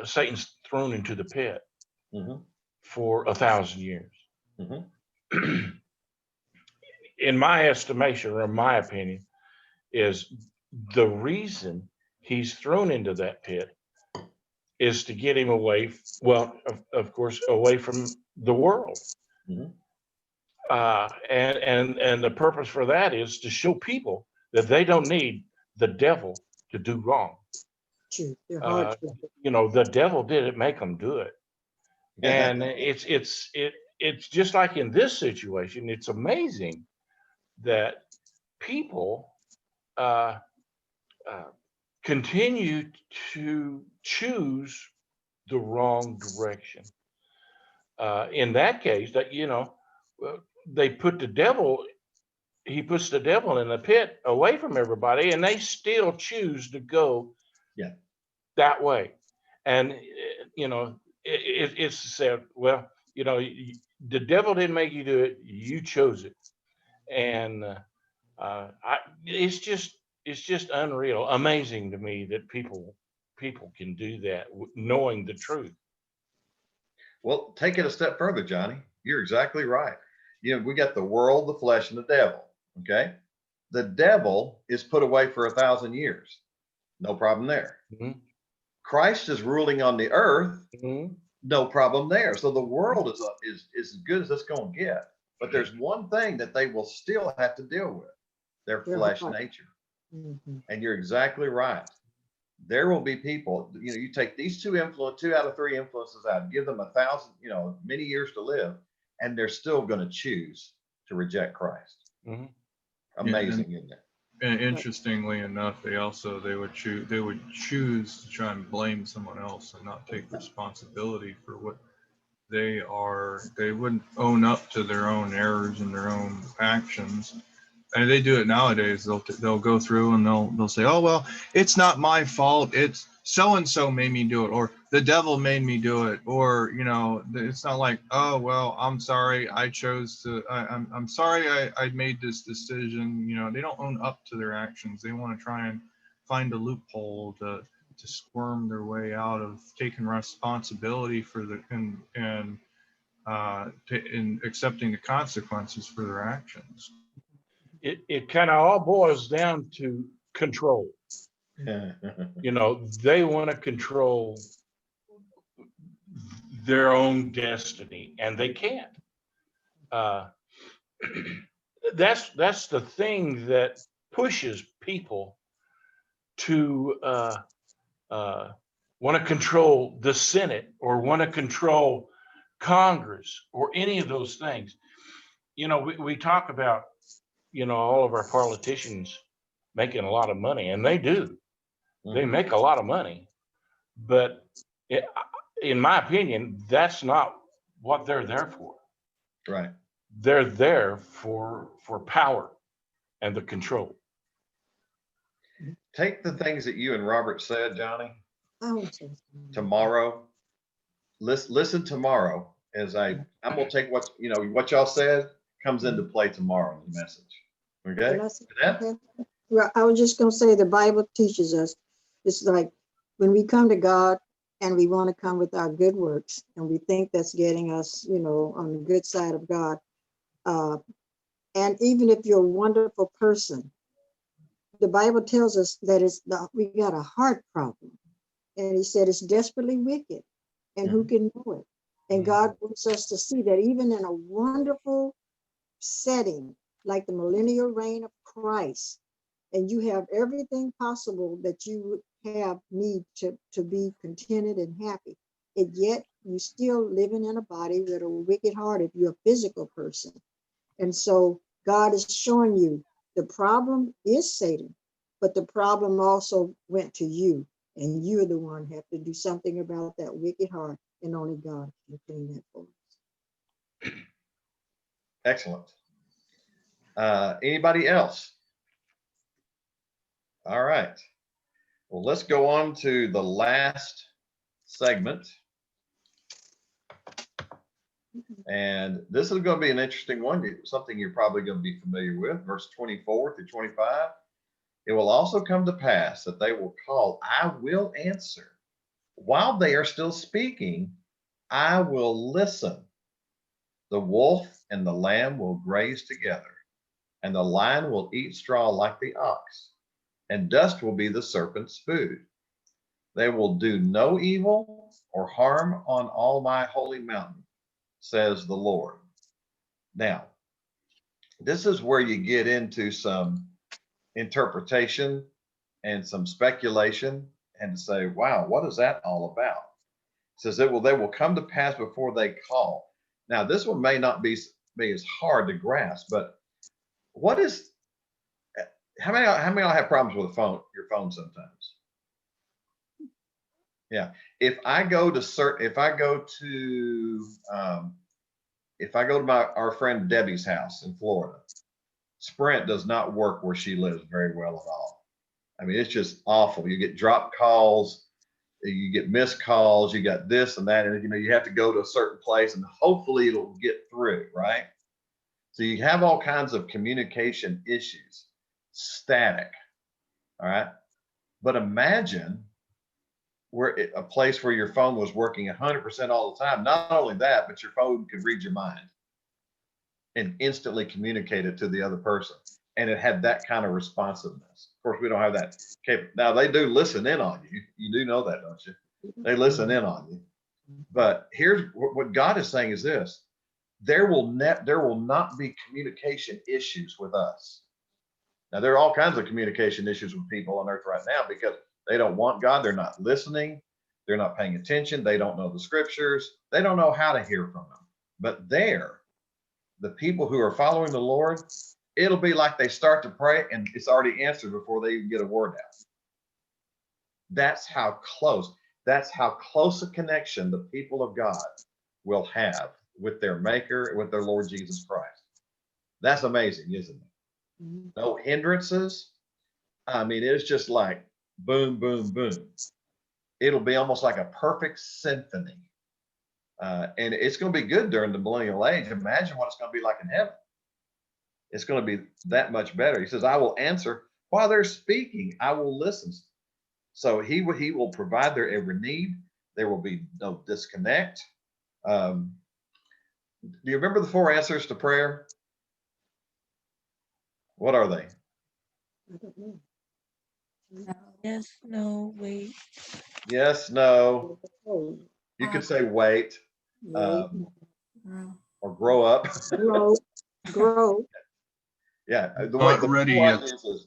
Speaker 10: Satan's thrown into the pit for 1,000 years. In my estimation, or in my opinion, is the reason he's thrown into that pit is to get him away, well, of course, away from the world. And the purpose for that is to show people that they don't need the devil to do wrong.
Speaker 3: True. Their hearts.
Speaker 10: The devil didn't make them do it. And it's just like in this situation, it's amazing that people continue to choose the wrong direction. In that case, that they put the devil. He puts the devil in the pit away from everybody, and they still choose to go that way. And it's said, well, the devil didn't make you do it; you chose it. And it's just unreal, amazing to me that people can do that, knowing the truth.
Speaker 1: Well, take it a step further, Johnny. You're exactly right. We got the world, the flesh, and the devil. Okay. The devil is put away for 1,000 years. No problem there. Christ is ruling on the earth. No problem there. So the world is as good as it's going to get. But there's one thing that they will still have to deal with: their flesh nature. And you're exactly right. There will be people, you take these 2 out of 3 influences out, give them 1,000, many years to live, and they're still going to choose to reject Christ. Amazing, isn't it?
Speaker 2: And interestingly enough, they would choose to try and blame someone else and not take responsibility for what they are. They wouldn't own up to their own errors and their own actions. And they do it nowadays. They'll go through and they'll say, oh, well, it's not my fault. It's so-and-so made me do it, or the devil made me do it. Or, it's not like, oh, well, I'm sorry. I'm sorry I made this decision. They don't own up to their actions. They want to try and find a loophole to squirm their way out of taking responsibility for and accepting the consequences for their actions.
Speaker 10: It kind of all boils down to control. They want to control their own destiny, and they can't. That's the thing that pushes people to want to control the Senate or want to control Congress or any of those things. We talk about all of our politicians making a lot of money, and they do. They make a lot of money, but in my opinion, that's not what they're there for.
Speaker 1: Right.
Speaker 10: They're there for power and the control.
Speaker 1: Take the things that you and Robert said, Johnny, tomorrow. Listen tomorrow as I'm going to take what y'all said comes into play tomorrow in the message. Okay.
Speaker 3: Can I say
Speaker 1: Jeanette?
Speaker 3: something? Well, I was just gonna say, the Bible teaches us, it's like, when we come to God and we want to come with our good works, and we think that's getting us, on the good side of God. And even if you're a wonderful person, the Bible tells us that we got a heart problem. And he said it's desperately wicked. And who can know it? And God wants us to see that even in a wonderful setting, like the millennial reign of Christ, and you have everything possible that you need to be contented and happy, and yet you still living in a body with a wicked heart if you're a physical person. And so God is showing you the problem is Satan, but the problem also went to you, and you're the one who have to do something about that wicked heart, and only God can clean that for us.
Speaker 1: Excellent. Anybody else? All right. Well, let's go on to the last segment. And this is going to be an interesting one, something you're probably going to be familiar with, verse 24 through 25. It will also come to pass that they will call, I will answer. While they are still speaking, I will listen. The wolf and the lamb will graze together, and the lion will eat straw like the ox, and dust will be the serpent's food. They will do no evil or harm on all my holy mountain, says the Lord. Now, this is where you get into some interpretation and some speculation and say, wow, what is that all about? It says they will come to pass before they call. Now, this one may not be as hard to grasp, but what is, how many of y'all have problems with your phone sometimes? Yeah. If I go to our friend Debbie's house in Florida, Sprint does not work where she lives very well at all. I mean, it's just awful. You get dropped calls, you get missed calls, you got this and that, and you have to go to a certain place and hopefully it'll get through, right? So you have all kinds of communication issues, static, all right? But imagine a place where your phone was working 100% all the time. Not only that, but your phone could read your mind and instantly communicate it to the other person. And it had that kind of responsiveness. Of course, we don't have that. Now they do listen in on you. You do know that, don't you? They listen in on you. But here's what God is saying is this: there will not be communication issues with us. Now there are all kinds of communication issues with people on earth right now because they don't want God. They're not listening. They're not paying attention. They don't know the scriptures. They don't know how to hear from them. But the people who are following the Lord, it'll be like they start to pray and it's already answered before they even get a word out. That's how close a connection the people of God will have with their Maker, with their Lord Jesus Christ. That's amazing, isn't it? No hindrances. I mean, it's just like boom, boom, boom. It'll be almost like a perfect symphony. And it's going to be good during the millennial age. Imagine what it's going to be like in heaven. It's going to be that much better. He says, I will answer while they're speaking. I will listen. So he will provide their every need. There will be no disconnect. Do you remember the 4 answers to prayer? What are they?
Speaker 3: I don't know.
Speaker 11: Yes, no, wait.
Speaker 1: Yes, no.
Speaker 3: Oh,
Speaker 1: You could say wait,
Speaker 3: wait.
Speaker 1: or grow up.
Speaker 3: Grow.
Speaker 1: Yeah, the
Speaker 2: Not ready yet.
Speaker 1: is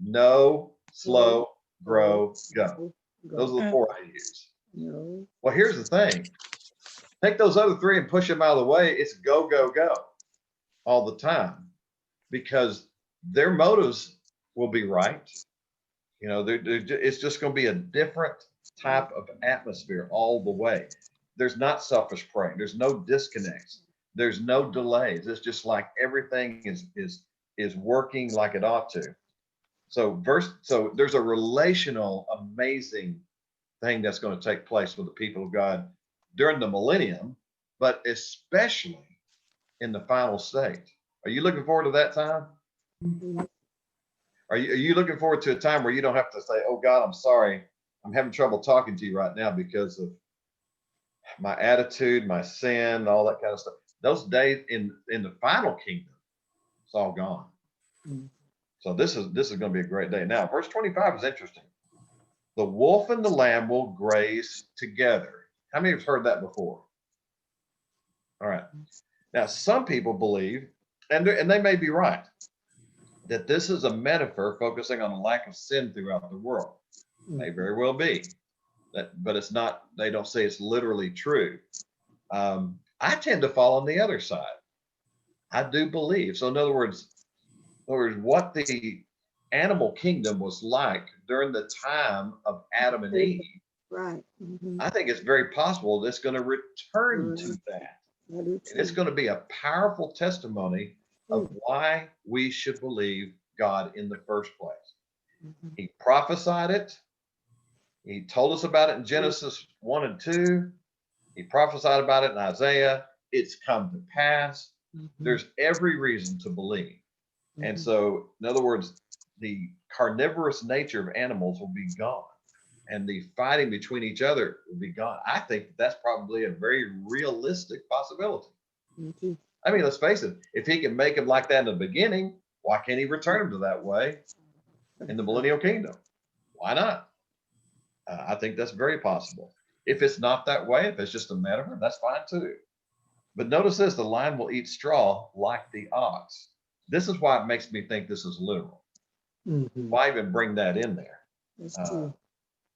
Speaker 1: no, slow, grow, go. Those are the 4 I use.
Speaker 3: No.
Speaker 1: Well, here's the thing. Take those other 3 and push them out of the way. It's go, go, go all the time because their motives will be right. It's just going to be a different type of atmosphere all the way. There's not selfish praying. There's no disconnects. There's no delays. It's just like everything is working like it ought to. So there's a relational, amazing thing that's going to take place with the people of God during the millennium, but especially in the final state. Are you looking forward to that time? Are you looking forward to a time where you don't have to say, "Oh God, I'm sorry, I'm having trouble talking to you right now because of my attitude, my sin, all that kind of stuff"? Those days in the final kingdom, it's all gone. So this is going to be a great day. Now, verse 25 is interesting. The wolf and the lamb will graze together. How many have heard that before? All right. Now, some people believe, and they may be right, that this is a metaphor focusing on a lack of sin throughout the world. May very well be. But it's not, they don't say it's literally true. I tend to fall on the other side. I do believe. So in other words, what the animal kingdom was like during the time of Adam and Eve,
Speaker 3: Right.
Speaker 1: I think it's very possible that it's going to return to that. And it's going to be a powerful testimony of why we should believe God in the first place. He prophesied it. He told us about it in Genesis 1 and 2. He prophesied about it in Isaiah. It's come to pass. There's every reason to believe. And so, in other words, the carnivorous nature of animals will be gone, and the fighting between each other will be gone. I think that's probably a very realistic possibility. I mean, let's face it, if he can make them like that in the beginning, why can't he return them to that way in the millennial kingdom? Why not? I think that's very possible. If it's not that way, if it's just a metaphor, that's fine too. But notice this, the lion will eat straw like the ox. This is why it makes me think this is literal. Why even bring that in there?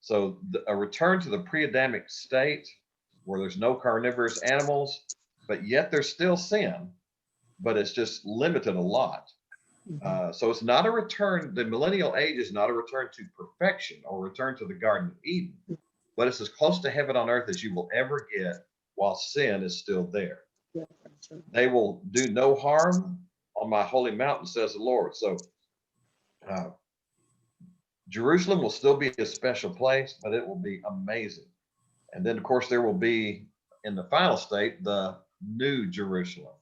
Speaker 1: So a return to the pre-Adamic state where there's no carnivorous animals, but yet there's still sin, but it's just limited a lot. So it's not a return, the millennial age is not a return to perfection or return to the Garden of Eden, but it's as close to heaven on earth as you will ever get while sin is still there. They will do no harm on my holy mountain, says the Lord. So Jerusalem will still be a special place, but it will be amazing. And then, of course, there will be, in the final state, the new Jerusalem.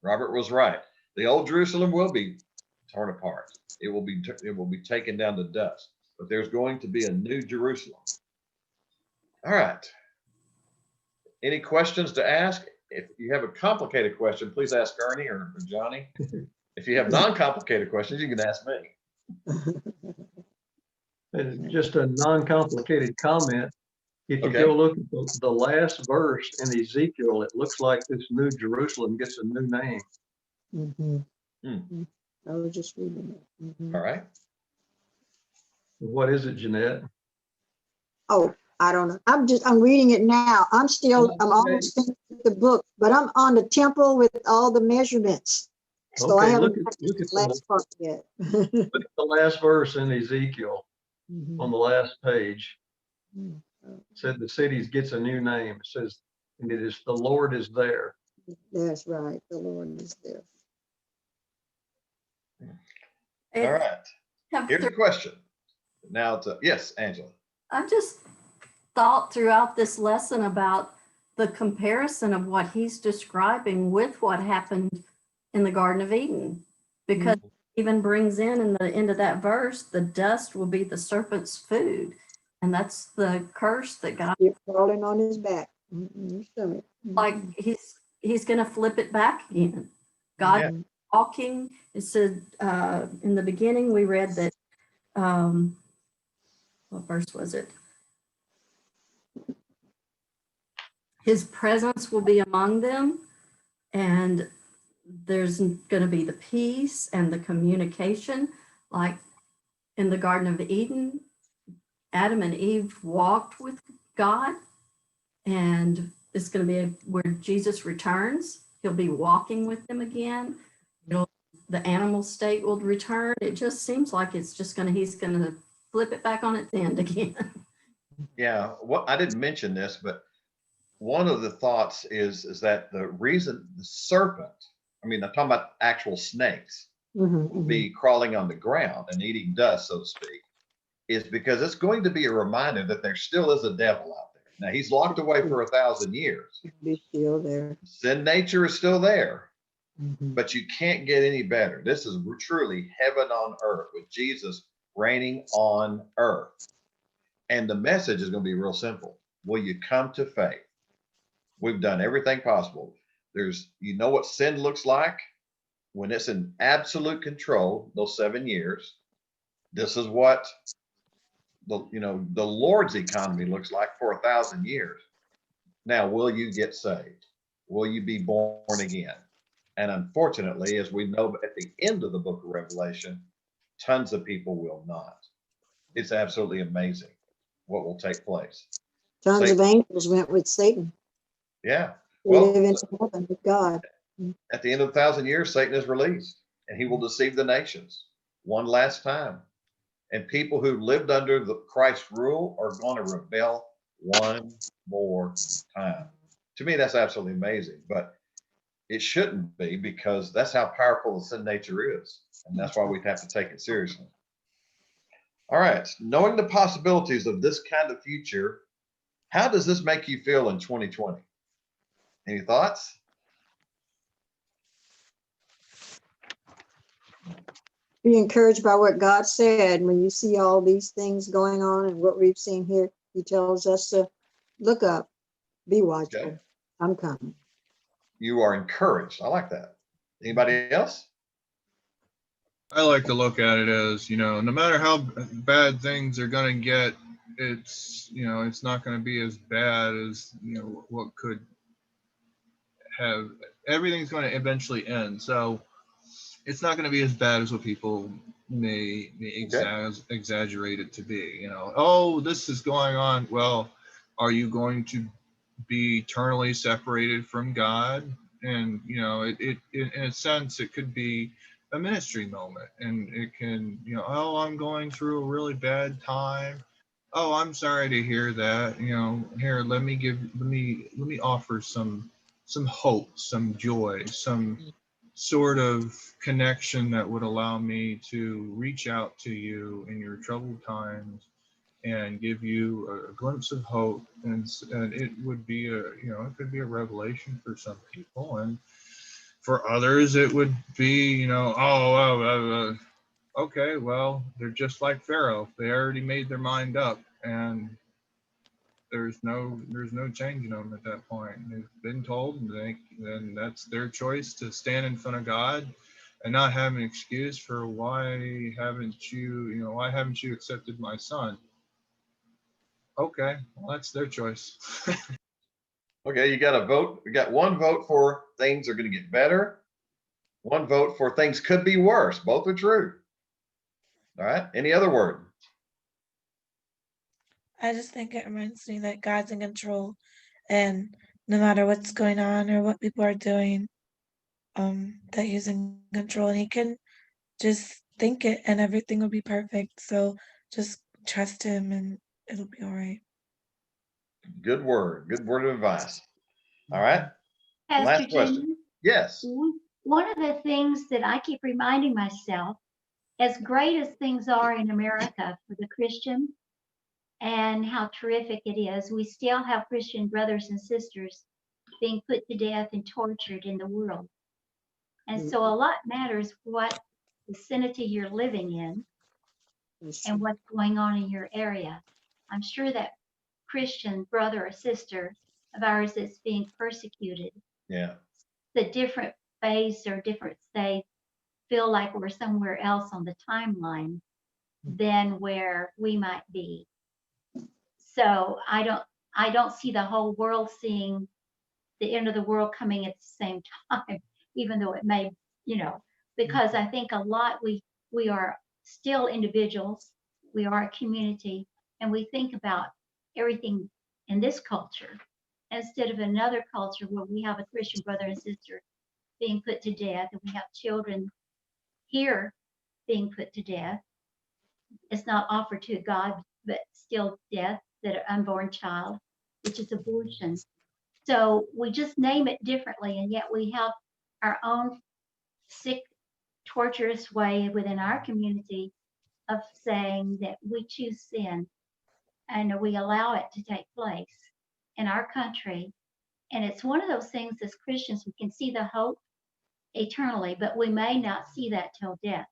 Speaker 1: Robert was right. The old Jerusalem will be torn apart. It will be taken down to dust. But there's going to be a new Jerusalem. All right. Any questions to ask? If you have a complicated question, please ask Ernie or Johnny. If you have non-complicated questions, you can ask me.
Speaker 9: And just a non-complicated comment. If you go look at the last verse in Ezekiel, it looks like this new Jerusalem gets a new name.
Speaker 3: I was just reading it.
Speaker 1: All right.
Speaker 9: What is it, Jeanette?
Speaker 3: Oh, I don't know. I'm reading it now. I'm almost finished with the book, but I'm on the temple with all the measurements. So I haven't look at the last part yet.
Speaker 9: Look at the last verse in Ezekiel on the last page. It said the city gets a new name. It says, and it is the Lord is there.
Speaker 3: That's right. The Lord is there.
Speaker 1: All right. Here's the question. Now, yes, Angela.
Speaker 8: I just thought throughout this lesson about the comparison of what he's describing with what happened in the Garden of Eden, because it even brings in the end of that verse, the dust will be the serpent's food. And that's the curse that God
Speaker 3: is falling on his back.
Speaker 8: Like he's going to flip it back again. God walking, it said in the beginning, we read that, what verse was it? His presence will be among them, and there's going to be the peace and the communication. Like in the Garden of Eden, Adam and Eve walked with God, and it's going to be where Jesus returns. He'll be walking with them again. The animal state will return. It just seems like he's going to flip it back on its end again.
Speaker 1: Yeah, I didn't mention this, but one of the thoughts is that the reason the serpent, I mean, I'm talking about actual snakes, will be crawling on the ground and eating dust, so to speak, is because it's going to be a reminder that there still is a devil out there. Now, he's locked away for 1,000 years.
Speaker 3: He's still there.
Speaker 1: Sin nature is still there, But you can't get any better. This is truly heaven on earth with Jesus reigning on earth. And the message is going to be real simple. Will you come to faith? We've done everything possible. You know what sin looks like when it's in absolute control, those 7 years. This is what the Lord's economy looks like for 1,000 years. Now, will you get saved? Will you be born again? And unfortunately, as we know at the end of the book of Revelation, tons of people will not. It's absolutely amazing what will take place.
Speaker 3: Tons of angels went with Satan.
Speaker 1: Yeah.
Speaker 3: They live in heaven with God.
Speaker 1: At the end of 1,000 years, Satan is released and he will deceive the nations one last time. And people who lived under the Christ's rule are going to rebel one more time. To me, that's absolutely amazing, but it shouldn't be, because that's how powerful the sin nature is. And that's why we have to take it seriously. All right. Knowing the possibilities of this kind of future, how does this make you feel in 2020? Any thoughts?
Speaker 3: Be encouraged by what God said. When you see all these things going on and what we've seen here, he tells us to look up, be watchful.
Speaker 1: Okay.
Speaker 3: I'm coming.
Speaker 1: You are encouraged. I like that. Anybody else?
Speaker 2: I like to look at it as, no matter how bad things are going to get, it's not going to be as bad as, what could have. Everything's going to eventually end. So it's not going to be as bad as what people may exaggerate it to be. Oh, this is going on. Well, are you going to be eternally separated from God? And it in a sense, it could be a ministry moment, and it can, oh, I'm going through a really bad time. Oh, I'm sorry to hear that. Here, let me offer some hope, some joy, some sort of connection that would allow me to reach out to you in your troubled times and give you a glimpse of hope. And it would be it could be a revelation for some people, and for others it would be, okay, well, they're just like Pharaoh. They already made their mind up, and there's no changing them at that point. They've been told, and then that's their choice to stand in front of God and not have an excuse for why haven't you accepted my son? Okay, well, that's their choice.
Speaker 1: Okay, you got a vote. We got one vote for things are going to get better. One vote for things could be worse. Both are true. All right. Any other word?
Speaker 11: I just think it reminds me that God's in control, and no matter what's going on or what people are doing, that he's in control, and he can just think it and everything will be perfect. So just trust him and it'll be all right.
Speaker 1: Good word. Good word of advice. All right.
Speaker 5: Pastor
Speaker 1: Last question.
Speaker 5: Jimmy,
Speaker 1: Yes.
Speaker 5: one of the things that I keep reminding myself, as great as things are in America for the Christian and how terrific it is, we still have Christian brothers and sisters being put to death and tortured in the world. And so a lot matters what vicinity you're living in and what's going on in your area. I'm sure that Christian brother or sister of ours that's being persecuted,
Speaker 1: Yeah.
Speaker 5: the different phase or different states feel like we're somewhere else on the timeline than where we might be. So I don't see the whole world seeing the end of the world coming at the same time, even though it may, because I think a lot we are still individuals, we are a community, and we think about everything in this culture instead of another culture where we have a Christian brother and sister being put to death, and we have children here being put to death. It's not offered to God, but still death, that an unborn child, which is abortion. So we just name it differently, and yet we have our own sick, torturous way within our community of saying that we choose sin and we allow it to take place in our country. And it's one of those things as Christians, we can see the hope eternally, but we may not see that till death.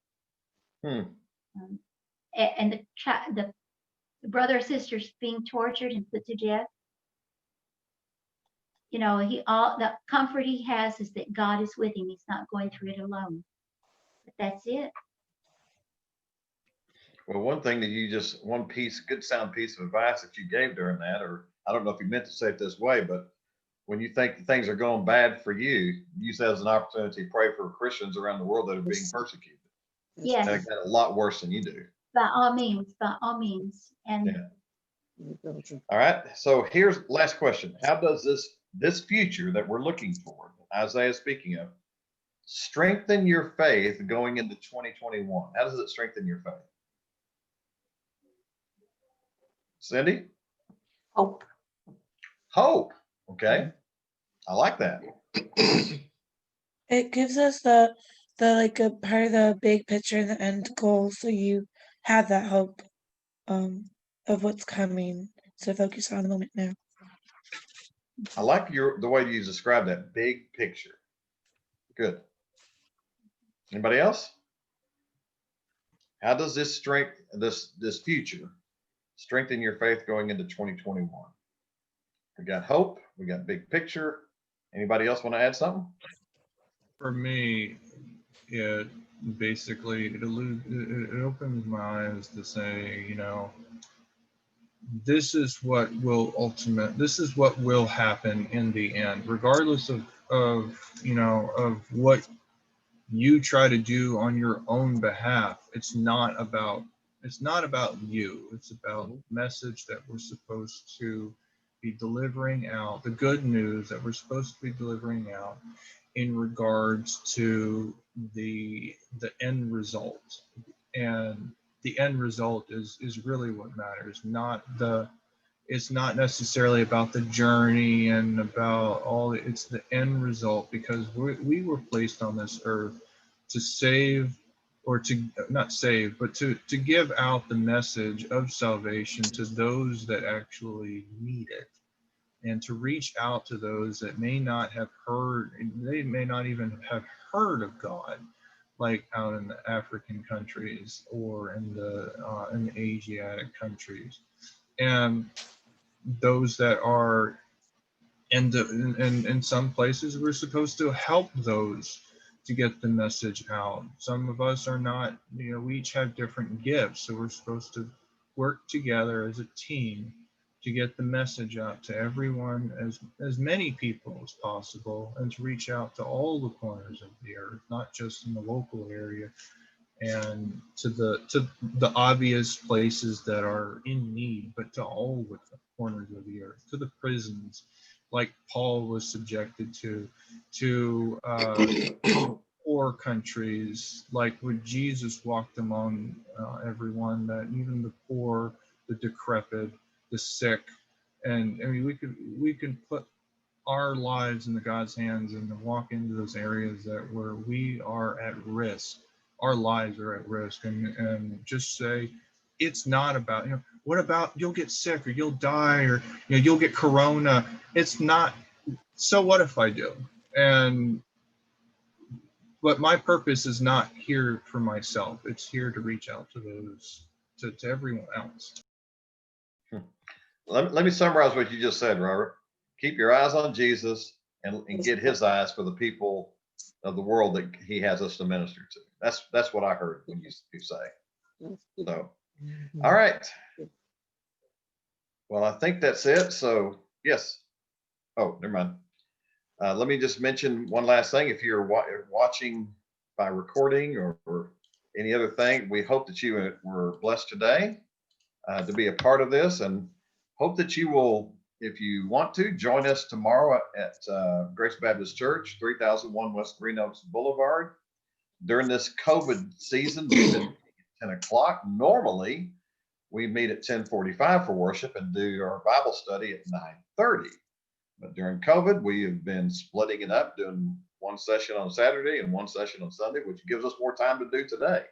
Speaker 1: Hmm.
Speaker 5: And the brother or sisters being tortured and put to death, the comfort he has is that God is with him. He's not going through it alone. But that's it.
Speaker 1: Well, one thing that one good sound piece of advice that you gave during that, or I don't know if you meant to say it this way, but when you think things are going bad for you, use that as an opportunity to pray for Christians around the world that are being persecuted.
Speaker 5: Yes.
Speaker 1: That got a lot worse than you do.
Speaker 5: By all means, And
Speaker 1: yeah. All right. So here's last question. How does this future that we're looking for, Isaiah speaking of, strengthen your faith going into 2021? How does it strengthen your faith? Cindy?
Speaker 3: Hope.
Speaker 1: Hope. Okay. I like that.
Speaker 11: It gives us the like a part of the big picture and the end goal, so you have that hope of what's coming. So focus on the moment now.
Speaker 1: I like the way you describe that big picture. Good. Anybody else? How does this future strengthen your faith going into 2021? We got hope. We got big picture. Anybody else want to add something?
Speaker 2: For me, it basically it opens my eyes to say, this is what will happen in the end, regardless of what you try to do on your own behalf. It's not about you. It's about the message that we're supposed to be delivering out, the good news that we're supposed to be delivering out in regards to the end result. And the end result is really what matters, it's not necessarily about the journey and about it's the end result, because we were placed on this earth to save, or to not save, but to give out the message of salvation to those that actually need it, and to reach out to those that may not have heard, they may not even have heard of God, like out in the African countries or in the Asiatic countries. And those that are in some places, we're supposed to help those to get the message out. Some of us are not, we each have different gifts, so we're supposed to work together as a team to get the message out to everyone, as many people as possible, and to reach out to all the corners of the earth, not just in the local area, and to the obvious places that are in need, but to all the corners of the earth, to the prisons, like Paul was subjected to poor countries, like when Jesus walked among everyone, that even the poor, the decrepit, the sick. And I mean, we can put our lives in the God's hands and walk into those areas where we are at risk. Our lives are at risk, and just say, it's not about, what about you'll get sick or you'll die, or you'll get corona. It's not, so what if I do? But my purpose is not here for myself. It's here to reach out to those, to everyone else.
Speaker 1: Let me summarize what you just said, Robert. Keep your eyes on Jesus and get his eyes for the people of the world that he has us to minister to. That's what I heard when you say. So, all right. Well, I think that's it. So, yes. Oh, never mind. Let me just mention one last thing. If you're watching by recording or any other thing, we hope that you were blessed today to be a part of this, and hope that you will, if you want to, join us tomorrow at Grace Baptist Church, 3001 West Green Oaks Boulevard. During this COVID season, we've been at 10 o'clock. Normally, we meet at 10:45 for worship and do our Bible study at 9:30. But during COVID, we have been splitting it up, doing one session on Saturday and one session on Sunday, which gives us more time to do today.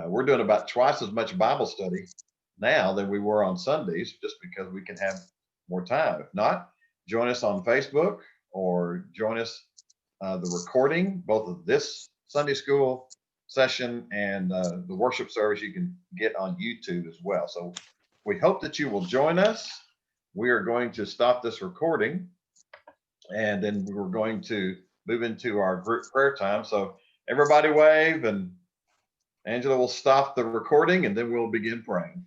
Speaker 1: We're doing about twice as much Bible study now than we were on Sundays, just because we can have more time. If not, join us on Facebook or join us the recording, both of this Sunday school session and the worship service you can get on YouTube as well. So we hope that you will join us. We are going to stop this recording and then we're going to move into our group prayer time. So everybody wave, and Angela will stop the recording and then we'll begin praying.